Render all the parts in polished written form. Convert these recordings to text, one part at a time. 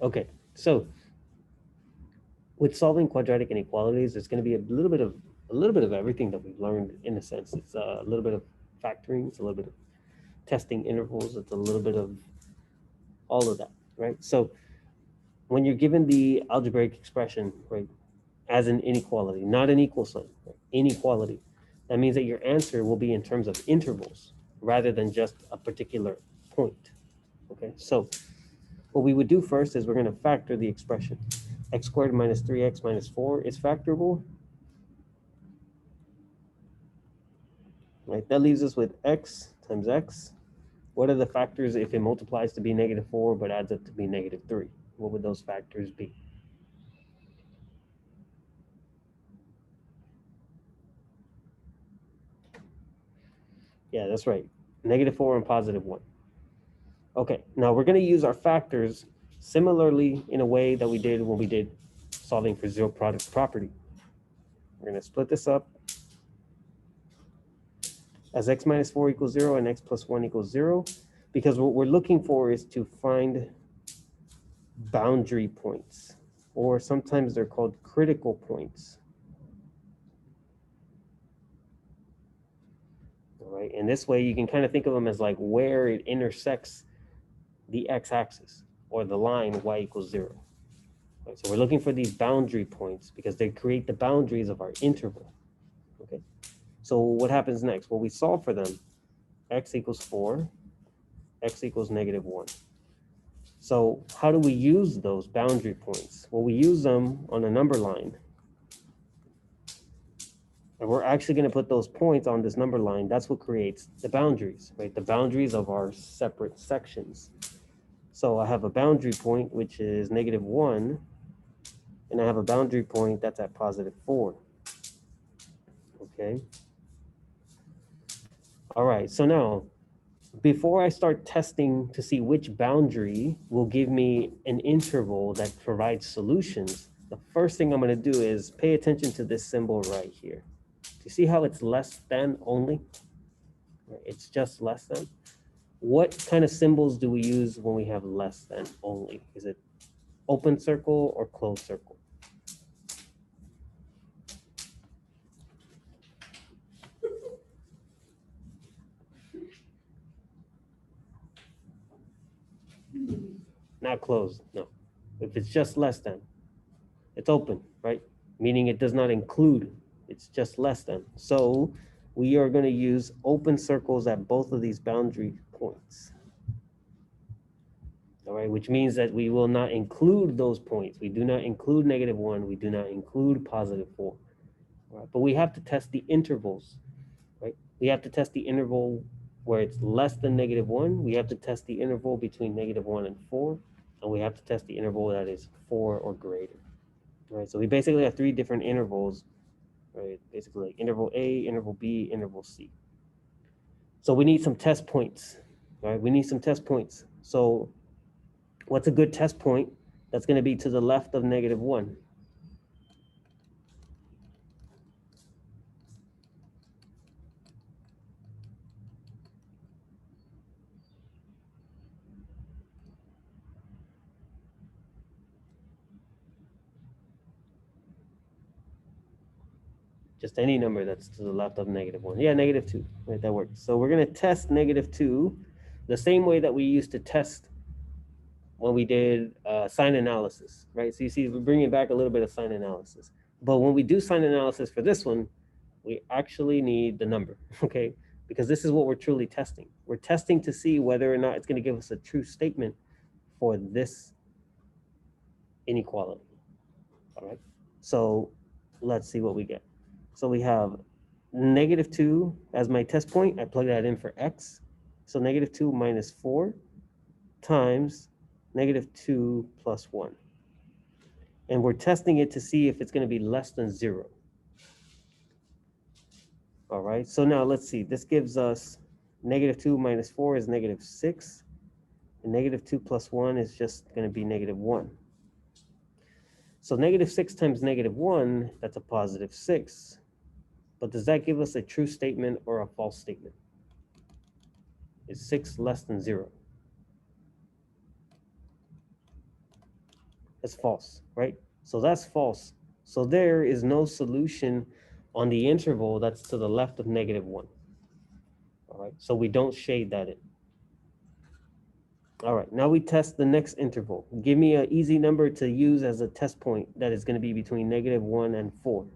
Okay, so with solving quadratic inequalities, there's going to be a little bit of everything that we've learned in a sense. It's a little bit of factoring, it's a little bit of testing intervals, it's a little bit of all of that, right? So when you're given the algebraic expression, right, as an inequality, not an equal sign, right, inequality, that means that your answer will be in terms of intervals rather than just a particular point. Okay, so what we would do first is we're going to factor the expression. X squared minus 3x minus 4 is factorable. Right, that leaves us with x times x. What are the factors if it multiplies to be -4 but adds up to be -3? What would those factors be? Yeah, that's right. -4 and +1. Okay, now we're going to use our factors similarly in a way that we did when we did solving for zero product property. We're going to split this up as x minus 4 equals 0 and x plus 1 equals 0, because what we're looking for is to find boundary points, or sometimes they're called critical points. All right, and this way you can kind of think of them as like where it intersects the x-axis or the line y equals 0. Right, so we're looking for these boundary points because they create the boundaries of our interval. Okay, so what happens next? Well, we solve for them. X equals 4, x equals -1. So how do we use those boundary points? Well, we use them on a number line. And we're actually going to put those points on this number line. That's what creates the boundaries, right? The boundaries of our separate sections. So I have a boundary point, which is -1, and I have a boundary point that's at +4. Okay. All right, so now, before I start testing to see which boundary will give me an interval that provides solutions, the first thing I'm going to do is pay attention to this symbol right here. Do you see how it's less than only? It's just less than. What kind of symbols do we use when we have less than only? Is it open circle or closed circle? Not closed, no. If it's just less than, it's open, right? Meaning it does not include, it's just less than. So we are going to use open circles at both of these boundary points. All right, which means that we will not include those points. We do not include -1. We do not include +4. All right, but we have to test the intervals, right? We have to test the interval where it's less than -1. We have to test the interval between -1 and 4. And we have to test the interval that is 4 or greater. All right, so we basically have 3 different intervals, right? Basically like interval A, interval B, interval C. So we need some test points, right? We need some test points. So what's a good test point that's going to be to the left of -1? Just any number that's to the left of -1. Yeah, -2, right? That works. So we're going to test -2 the same way that we used to test when we did sign analysis, right? So you see, we're bringing back a little bit of sign analysis. But when we do sign analysis for this one, we actually need the number, okay? Because this is what we're truly testing. We're testing to see whether or not it's going to give us a true statement for this inequality, all right? So let's see what we get. So we have -2 as my test point. I plug that in for x. So -2 minus 4 times -2 plus 1. And we're testing it to see if it's going to be less than 0. All right, so now let's see. This gives us -2 minus 4 is -6. And -2 plus 1 is just going to be -1. So -6 times -1, that's a +6. But does that give us a true statement or a false statement? Is 6 less than 0? That's false, right? So that's false. So there is no solution on the interval that's to the left of -1. All right, so we don't shade that in. All right, now we test the next interval. Give me an easy number to use as a test point that is going to be between -1 and 4.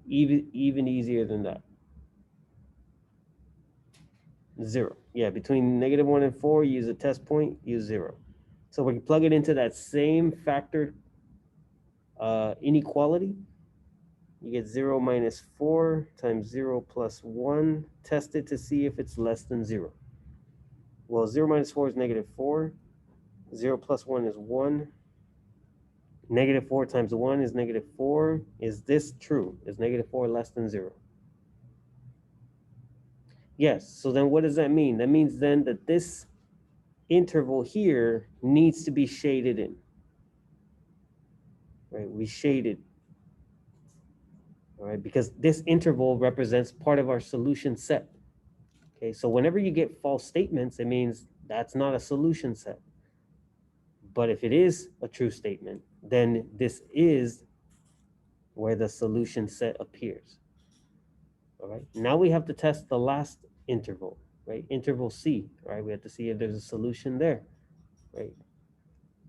Even easier than that. 0. Yeah, between -1 and 4, use a test point, use 0. So we can plug it into that same factored inequality. You get 0 minus 4 times 0 plus 1. Test it to see if it's less than 0. Well, 0 minus 4 is -4. 0 plus 1 is 1. -4 times 1 is -4. Is this true? Is -4 less than 0? Yes. So then what does that mean? That means then that this interval here needs to be shaded in. Right? We shaded. All right, because this interval represents part of our solution set. Okay, so whenever you get false statements, it means that's not a solution set. But if it is a true statement, then this is where the solution set appears. All right, now we have to test the last interval, right? Interval C, right? We have to see if there's a solution there, right?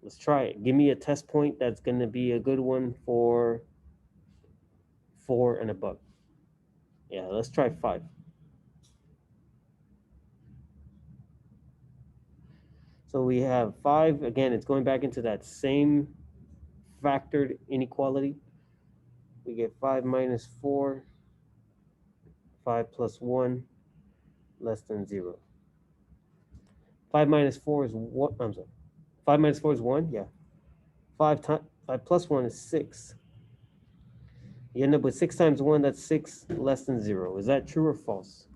Let's try it. Give me a test point that's going to be a good one for 4 and above. Yeah, let's try 5. So we have 5. Again, it's going back into that same factored inequality. We get 5 minus 4, 5 plus 1, less than 0. 5 minus 4 is 1. I'm sorry. 5 minus 4 is 1. Yeah. 5 plus 1 is 6. You end up with 6 times 1. That's 6 less than 0. Is that true or false?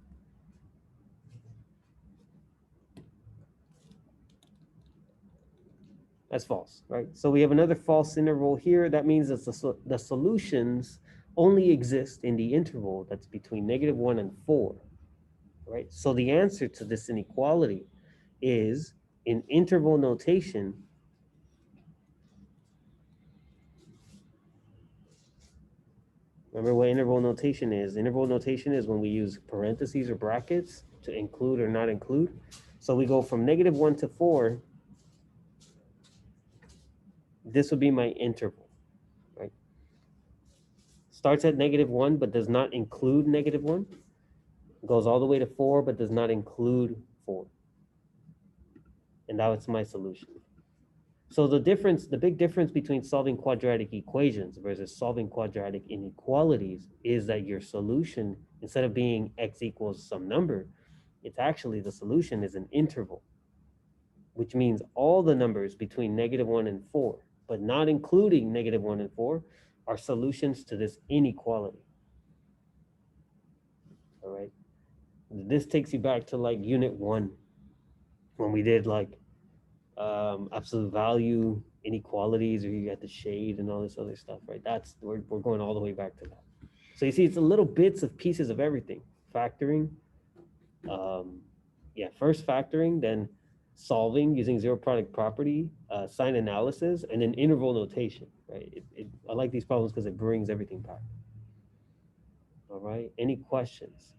That's false, right? So we have another false interval here. That means that the solutions only exist in the interval that's between -1 and 4, right? So the answer to this inequality is in interval notation. Remember what interval notation is? Interval notation is when we use parentheses or brackets to include or not include. So we go from -1 to 4. This would be my interval, right? Starts at -1 but does not include -1. Goes all the way to 4 but does not include 4. And now it's my solution. So the big difference between solving quadratic equations versus solving quadratic inequalities is that your solution, instead of being x equals some number, it's actually the solution is an interval, which means all the numbers between -1 and 4, but not including -1 and 4, are solutions to this inequality. All right. This takes you back to like unit 1 when we did like absolute value inequalities, or you got the shade and all this other stuff, right? We're going all the way back to that. So you see, it's a little bits of pieces of everything. Factoring, first factoring, then solving using zero product property, sign analysis, and then interval notation, right? I like these problems because it brings everything back. All right, any questions?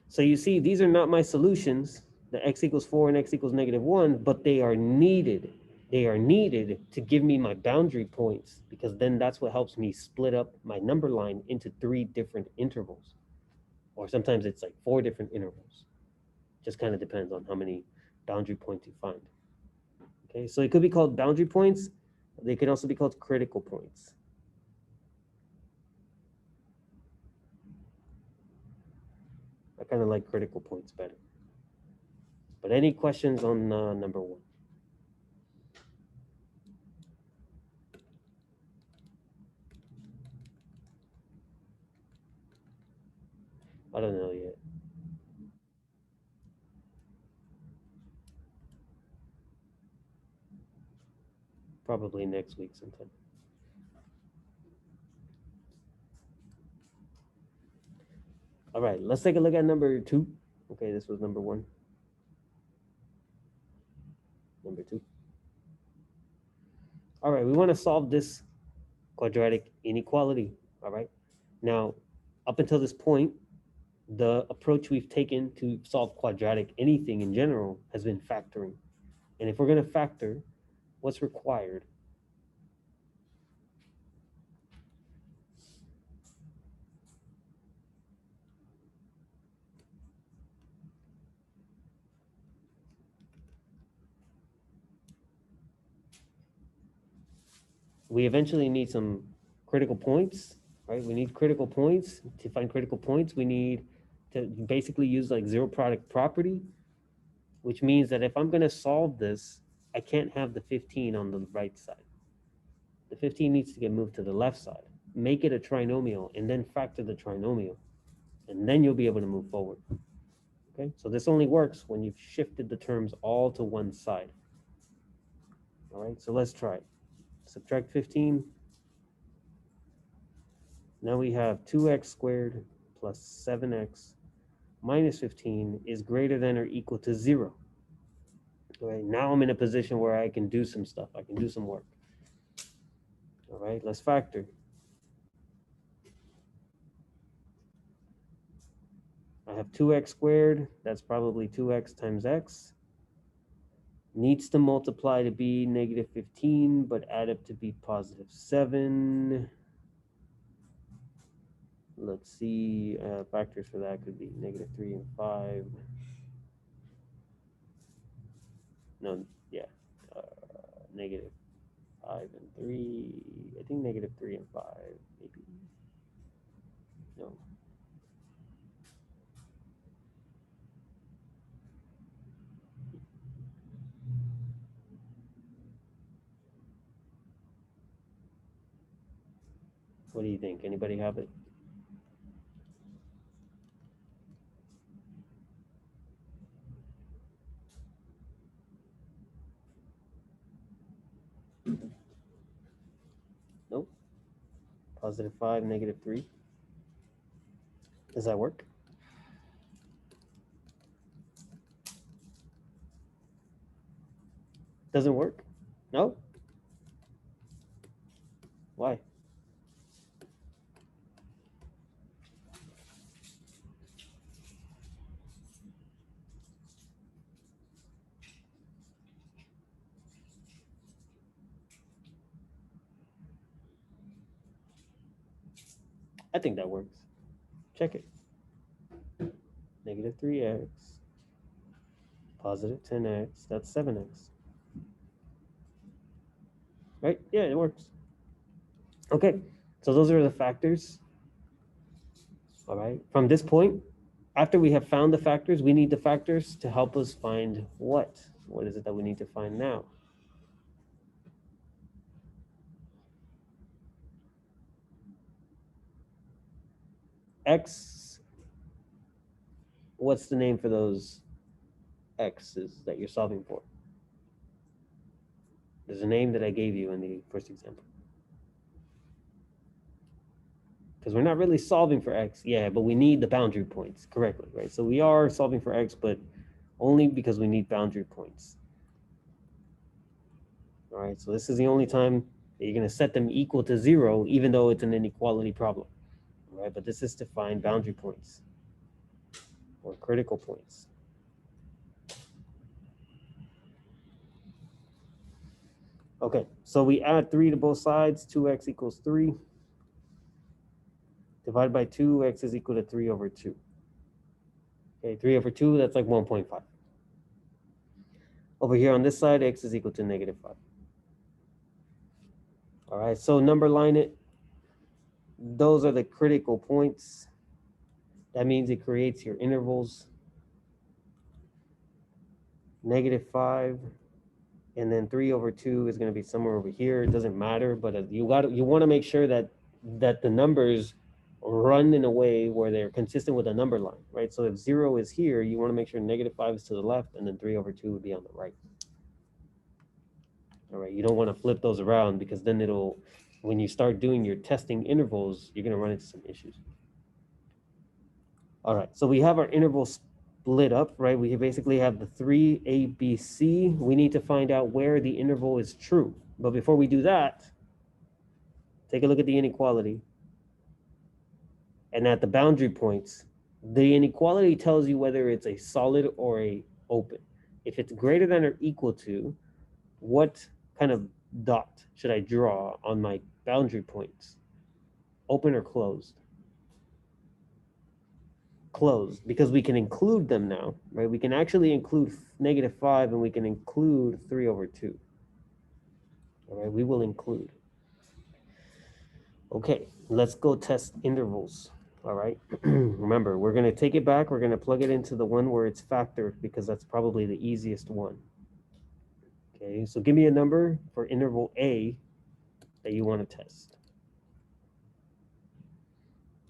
So you see, these are not my solutions, the x equals 4 and x equals -1, but they are needed. They are needed to give me my boundary points, because then that's what helps me split up my number line into 3 different intervals. Or sometimes it's like 4 different intervals. Just kind of depends on how many boundary points you find. Okay, so it could be called boundary points. They can also be called critical points. I kind of like critical points better. But any questions on number 1? I don't know yet. Probably next week sometime. All right, let's take a look at number 2. Okay, this was number 1. Number 2. All right, we want to solve this quadratic inequality. All right. Now, up until this point, the approach we've taken to solve quadratic anything in general has been factoring. And if we're going to factor, what's required? We eventually need some critical points, right? We need critical points. To find critical points, we need to basically use like zero product property, which means that if I'm going to solve this, I can't have the 15 on the right side. The 15 needs to get moved to the left side. Make it a trinomial and then factor the trinomial. And then you'll be able to move forward. Okay, so this only works when you've shifted the terms all to one side. All right, so let's try it. Subtract 15. Now we have 2x squared plus 7x minus 15 is greater than or equal to 0. All right, now I'm in a position where I can do some stuff. I can do some work. All right, let's factor. I have 2x squared. That's probably 2x times x. Needs to multiply to be negative 15, but add up to be positive 7. Let's see, factors for that could be negative 3 and 5. No, yeah, negative 5 and 3. I think negative 3 and 5, maybe. No. What do you think? Anybody have it? Nope. Positive 5, negative 3. Does that work? Doesn't work? No? Why? I think that works. Check it. Negative 3x, positive 10x, that's 7x. Right? Yeah, it works. Okay, so those are the factors. All right, from this point, after we have found the factors, we need the factors to help us find what? What is it that we need to find now? X, what's the name for those x's that you're solving for? There's a name that I gave you in the first example. Because we're not really solving for x, yeah, but we need the boundary points correctly, right? So we are solving for x, but only because we need boundary points. All right, so this is the only time that you're going to set them equal to 0, even though it's an inequality problem. All right, but this is to find boundary points or critical points. Okay, so we add 3 to both sides. 2x equals 3. Divided by 2, x is equal to 3 over 2. Okay, 3 over 2, that's like 1.5. Over here on this side, x is equal to negative 5. All right, so number line it. Those are the critical points. That means it creates your intervals. Negative 5, and then 3 over 2 is going to be somewhere over here. It doesn't matter, but you want to make sure that the numbers run in a way where they're consistent with the number line, right? So if 0 is here, you want to make sure negative 5 is to the left, and then 3 over 2 would be on the right. All right, you don't want to flip those around, because then when you start doing your testing intervals, you're going to run into some issues. All right, so we have our interval split up, right? We basically have the 3 A, B, C. We need to find out where the interval is true. But before we do that, take a look at the inequality. And at the boundary points, the inequality tells you whether it's a solid or a open. If it's greater than or equal to, what kind of dot should I draw on my boundary points? Open or closed? Closed, because we can include them now, right? We can actually include -5 and we can include 3/2. All right, we will include. Okay, let's go test intervals. All right, remember, we're going to take it back. We're going to plug it into the one where it's factored because that's probably the easiest one. Okay, so give me a number for interval A that you want to test.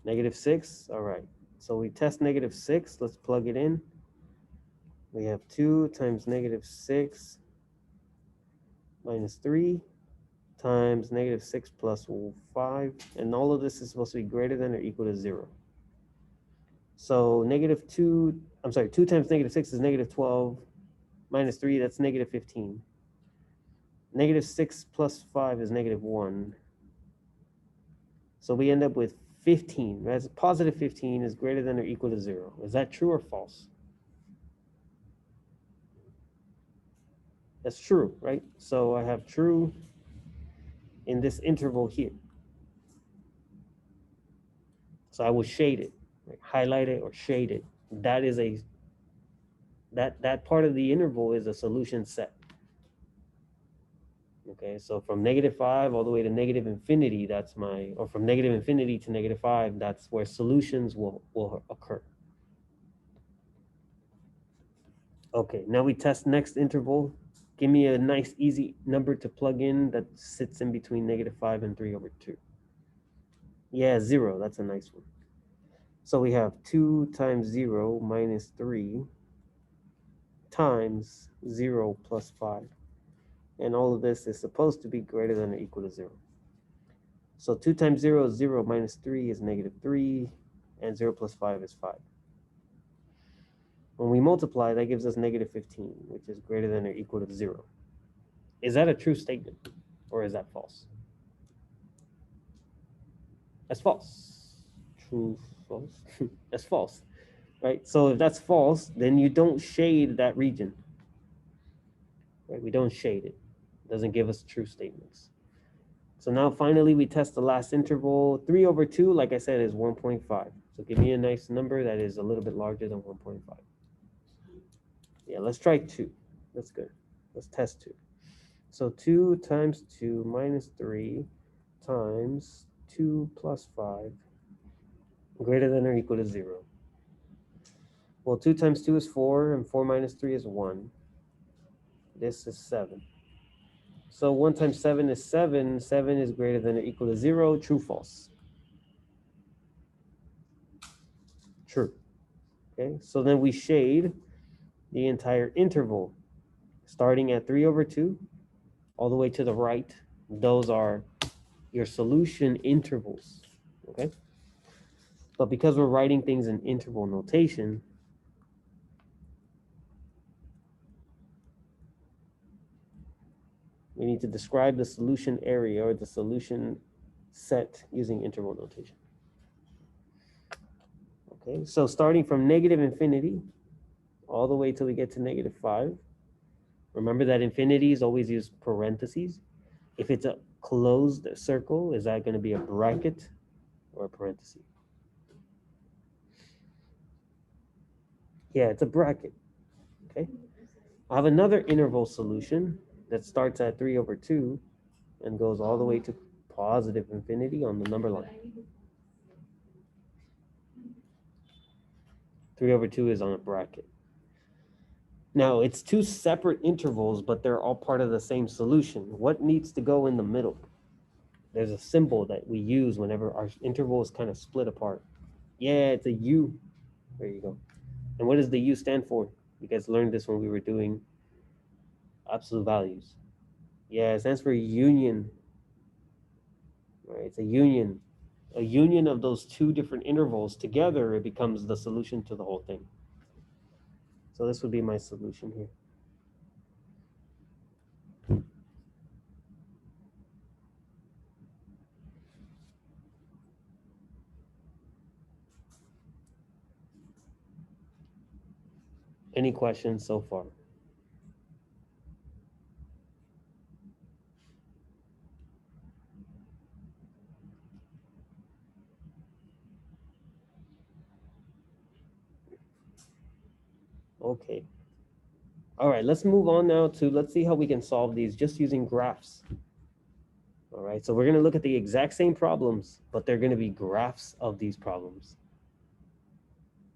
-6, all right. So we test -6, let's plug it in. We have 2 times -6 minus 3 times -6 plus 5, and all of this is supposed to be greater than or equal to 0. So -2 times -6 is -12, minus 3, that's -15. -6 plus 5 is -1. So we end up with 15, right? Positive 15 is greater than or equal to 0. Is that true or false? That's true, right? So I have true in this interval here. So I will shade it, right? Highlight it or shade it. That is that part of the interval is a solution set. Okay, so from -5 all the way to -infinity, that's my, or from -infinity to -5, that's where solutions will occur. Okay, now we test next interval. Give me a nice easy number to plug in that sits in between -5 and 3/2. Yeah, 0, that's a nice one. So we have 2 times 0 minus 3 times 0 plus 5. And all of this is supposed to be greater than or equal to 0. So 2 times 0 is 0, minus 3 is -3, and 0 plus 5 is 5. When we multiply, that gives us -15, which is greater than or equal to 0. Is that a true statement, or is that false? That's false. True, false. That's false, right? So if that's false, then you don't shade that region. Right? We don't shade it. It doesn't give us true statements. So now finally we test the last interval. 3/2, like I said, is 1.5. So give me a nice number that is a little bit larger than 1.5. Yeah, let's try 2. That's good. Let's test 2. So 2 times 2 minus 3 times 2 plus 5 greater than or equal to 0. Well, 2 times 2 is 4, and 4 minus 3 is 1. This is 7. So 1 times 7 is 7. 7 is greater than or equal to 0. True, false? True. Okay, so then we shade the entire interval, starting at 3/2, all the way to the right. Those are your solution intervals, okay? But because we're writing things in interval notation, we need to describe the solution area or the solution set using interval notation. Okay, so starting from -infinity all the way till we get to -5. Remember that infinities always use parentheses. If it's a closed circle, is that going to be a bracket or a parenthesis? Yeah, it's a bracket. Okay. I have another interval solution that starts at 3/2 and goes all the way to positive infinity on the number line. 3/2 is on a bracket. Now, it's two separate intervals, but they're all part of the same solution. What needs to go in the middle? There's a symbol that we use whenever our interval is kind of split apart. Yeah, it's a U. There you go. And what does the U stand for? You guys learned this when we were doing absolute values. Yeah, it stands for union. Right, it's a union. a union of those two different intervals together, it becomes the solution to the whole thing. So this would be my solution here. Any questions so far? Okay. All right, let's move on now to, let's see how we can solve these just using graphs. All right, so we're going to look at the exact same problems, but they're going to be graphs of these problems.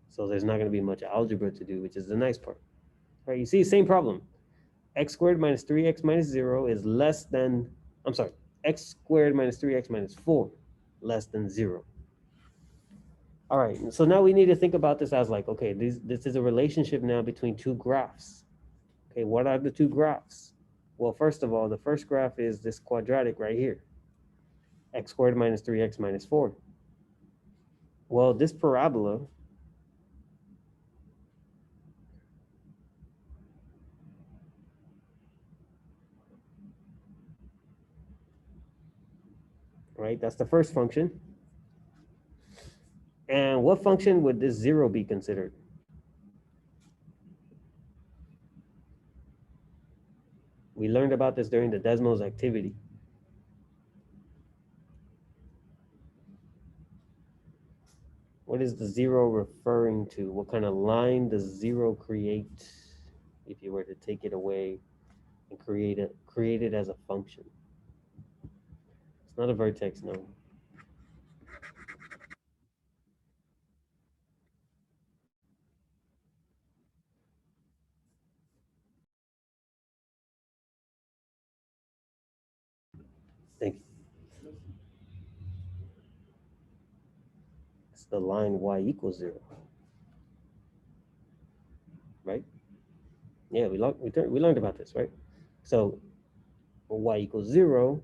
So there's not going to be much algebra to do, which is the nice part. All right, you see, same problem. X squared minus 3x minus 0 is less than, I'm sorry, x squared minus 3x minus 4 less than 0. All right, so now we need to think about this as like, okay, this is a relationship now between two graphs. Okay, what are the two graphs? Well, first of all, the first graph is this quadratic right here. X squared minus 3x minus 4. Well, this parabola, right? That's the first function. And what function would this 0 be considered? We learned about this during the Desmos activity. What is the 0 referring to? What kind of line does 0 create if you were to take it away and create it as a function? It's not a vertex, no. Thank you. It's the line y equals 0, right? Yeah, we learned about this, right? So y equals 0,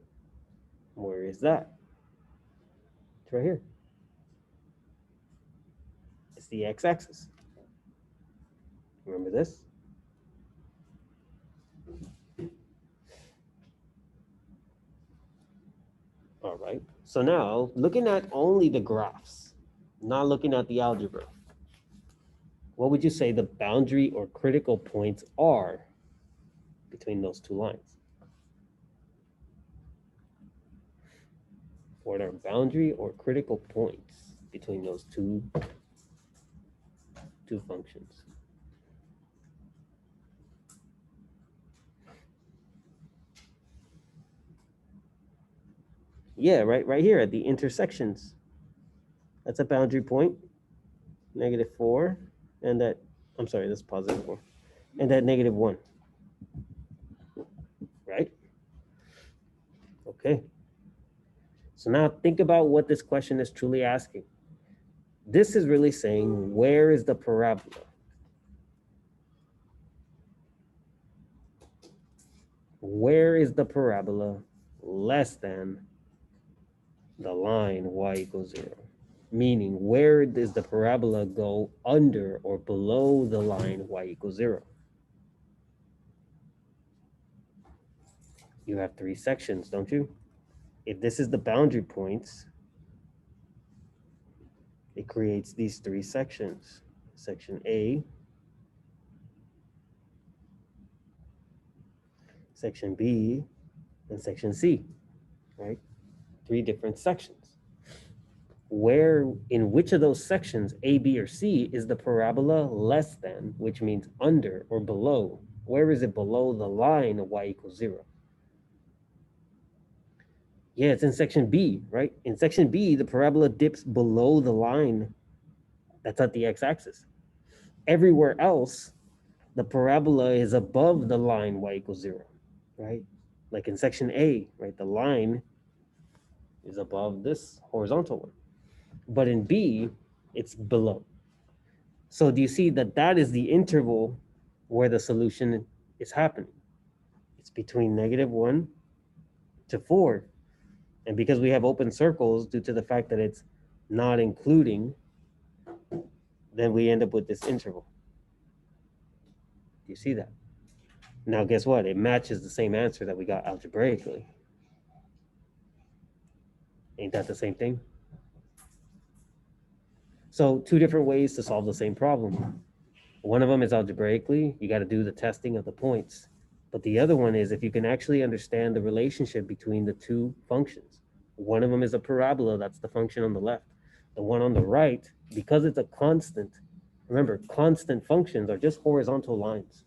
where is that? It's right here. It's the x-axis. Remember this? All right. So now, looking at only the graphs, not looking at the algebra, what would you say the boundary or critical points are between those two lines? What are boundary or critical points between those two functions? Yeah, right here at the intersections. That's a boundary point, -4, and that, I'm sorry, that's +4, and that -1, right? Okay. So now think about what this question is truly asking. This is really saying, where is the parabola? Where is the parabola less than the line y equals 0? Meaning, where does the parabola go under or below the line y equals 0? You have 3 sections, don't you? If this is the boundary points, it creates these 3 sections. Section A, section B, and section C, right? 3 different sections. Where, in which of those sections, A, B, or C, is the parabola less than, which means under or below? Where is it below the line of y equals 0? Yeah, it's in section B, right? In section B, the parabola dips below the line that's at the x-axis. Everywhere else, the parabola is above the line y equals 0, right? Like in section A, right? The line is above this horizontal one. But in B, it's below. So do you see that that is the interval where the solution is happening? It's between -1 to 4. And because we have open circles due to the fact that it's not including, then we end up with this interval. You see that? Now, guess what? It matches the same answer that we got algebraically. Ain't that the same thing? So two different ways to solve the same problem. One of them is algebraically, you got to do the testing of the points. But the other one is if you can actually understand the relationship between the two functions. One of them is a parabola, that's the function on the left. The one on the right, because it's a constant, remember, constant functions are just horizontal lines.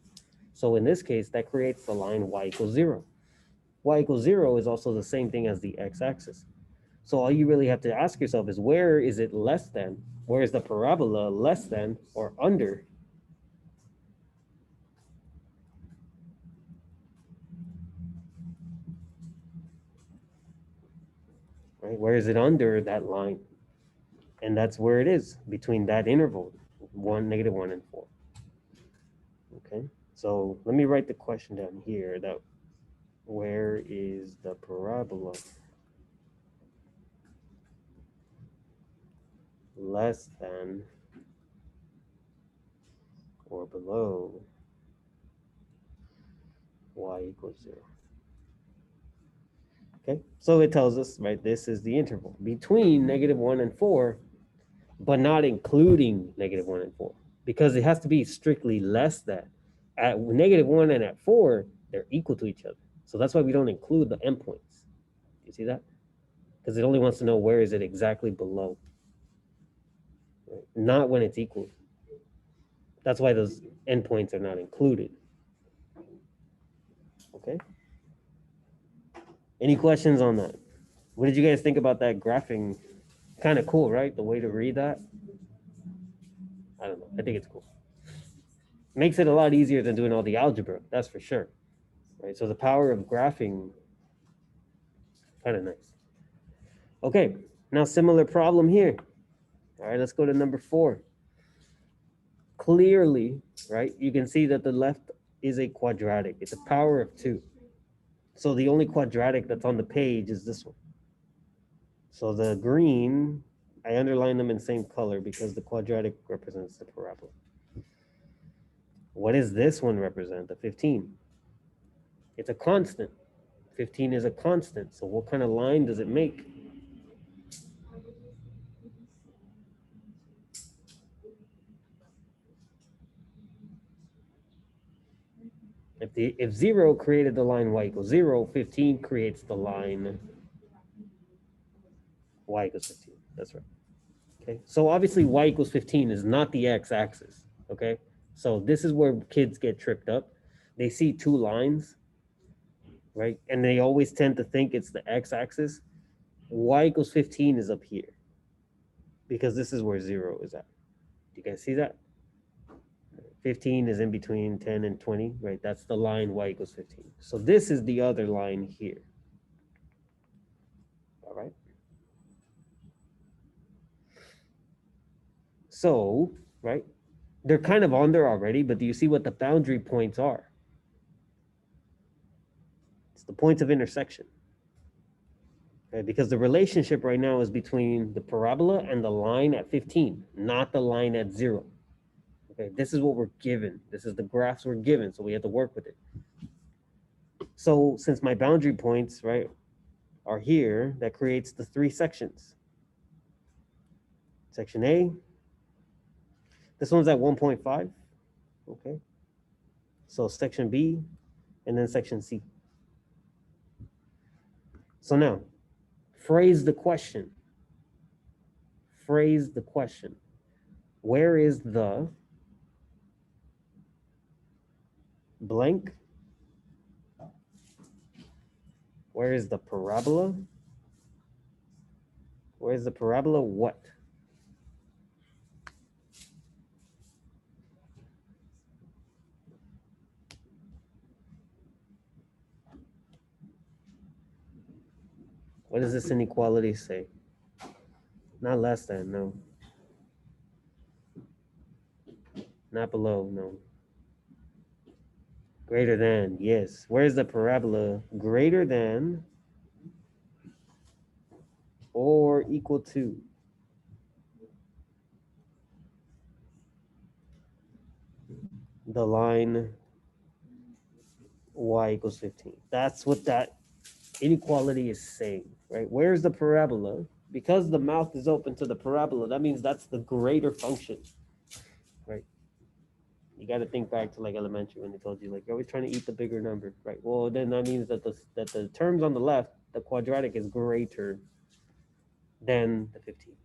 So in this case, that creates the line y equals 0. Y equals 0 is also the same thing as the x-axis. So all you really have to ask yourself is where is it less than? Where is the parabola less than or under? Right? Where is it under that line? And that's where it is, between that interval, -1 and 4. Okay, so let me write the question down here. That where is the parabola less than or below y equals 0? Okay, so it tells us, right, this is the interval between -1 and 4, but not including -1 and 4, because it has to be strictly less than. At -1 and at 4, they're equal to each other. So that's why we don't include the endpoints. You see that? Because it only wants to know where is it exactly below, right? Not when it's equal. That's why those endpoints are not included. Okay. Any questions on that? What did you guys think about that graphing? Kind of cool, right? The way to read that. I don't know. I think it's cool. Makes it a lot easier than doing all the algebra. That's for sure. Right. So the power of graphing, kind of nice. Okay. Now similar problem here. All right. Let's go to number 4. Clearly, right, you can see that the left is a quadratic. It's a power of 2. So the only quadratic that's on the page is this one. So the green, I underline them in the same color because the quadratic represents the parabola. What does this one represent, the 15? It's a constant. 15 is a constant. So what kind of line does it make? If 0 created the line y equals 0, 15 creates the line y equals 15. That's right. Okay. So obviously y equals 15 is not the x-axis. Okay. So this is where kids get tripped up. They see two lines, right? And they always tend to think it's the x-axis. Y equals 15 is up here because this is where 0 is at. Do you guys see that? 15 is in between 10 and 20, right? That's the line y equals 15. So this is the other line here. All right. So, right, they're kind of on there already, but do you see what the boundary points are? It's the points of intersection. Okay, because the relationship right now is between the parabola and the line at 15, not the line at 0. Okay, this is what we're given. This is the graphs we're given, so we have to work with it. So since my boundary points, right, are here, that creates the 3 sections. Section A, this one's at 1.5, okay? So section B, and then section C. So now, phrase the question. Phrase the question. Where is the blank? Where is the parabola? Where is the parabola what? What does this inequality say? Not less than, no. Not below, no. Greater than, yes. Where's the parabola? Greater than or equal to the line y equals 15. That's what that inequality is saying, right? Where's the parabola? Because the mouth is open to the parabola, that means that's the greater function, right? You got to think back to like elementary when they told you like you're always trying to eat the bigger number, right? Well, then that means that the terms on the left, the quadratic is greater than the 15,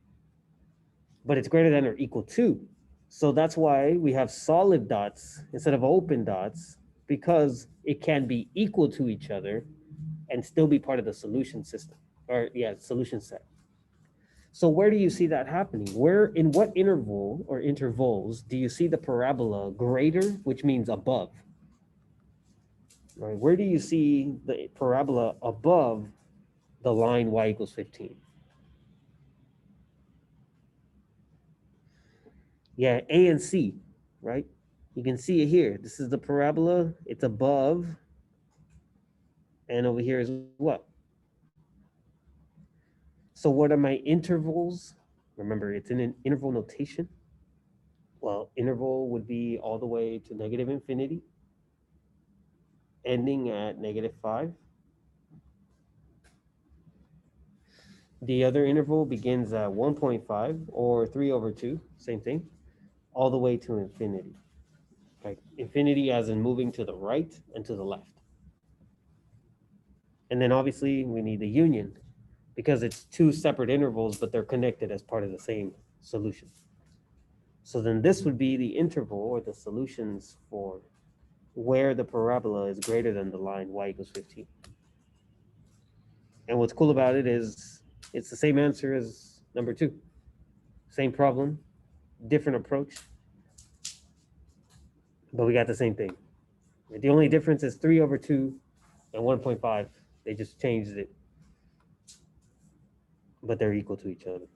but it's greater than or equal to. So that's why we have solid dots instead of open dots, because it can be equal to each other and still be part of the solution system, or solution set. So where do you see that happening? Where, in what interval or intervals do you see the parabola greater, which means above? Right? Where do you see the parabola above the line y equals 15? Yeah, A and C, right? You can see it here. This is the parabola. It's above. And over here is what? So what are my intervals? Remember, it's in an interval notation. Well, interval would be all the way to negative infinity, ending at -5. The other interval begins at 1.5 or 3/2, same thing, all the way to infinity. Right? Infinity as in moving to the right and to the left. And then obviously we need the union because it's two separate intervals, but they're connected as part of the same solution. So then this would be the interval or the solutions for where the parabola is greater than the line y equals 15. And what's cool about it is it's the same answer as number 2. Same problem, different approach, but we got the same thing. The only difference is 3/2 and 1.5. They just changed it, but they're equal to each other.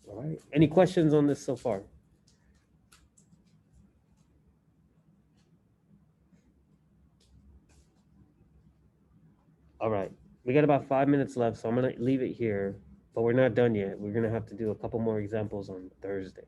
All right. Any questions on this so far? All right. We got about 5 minutes left, so I'm going to leave it here, but we're not done yet. We're going to have to do a couple more examples on Thursday.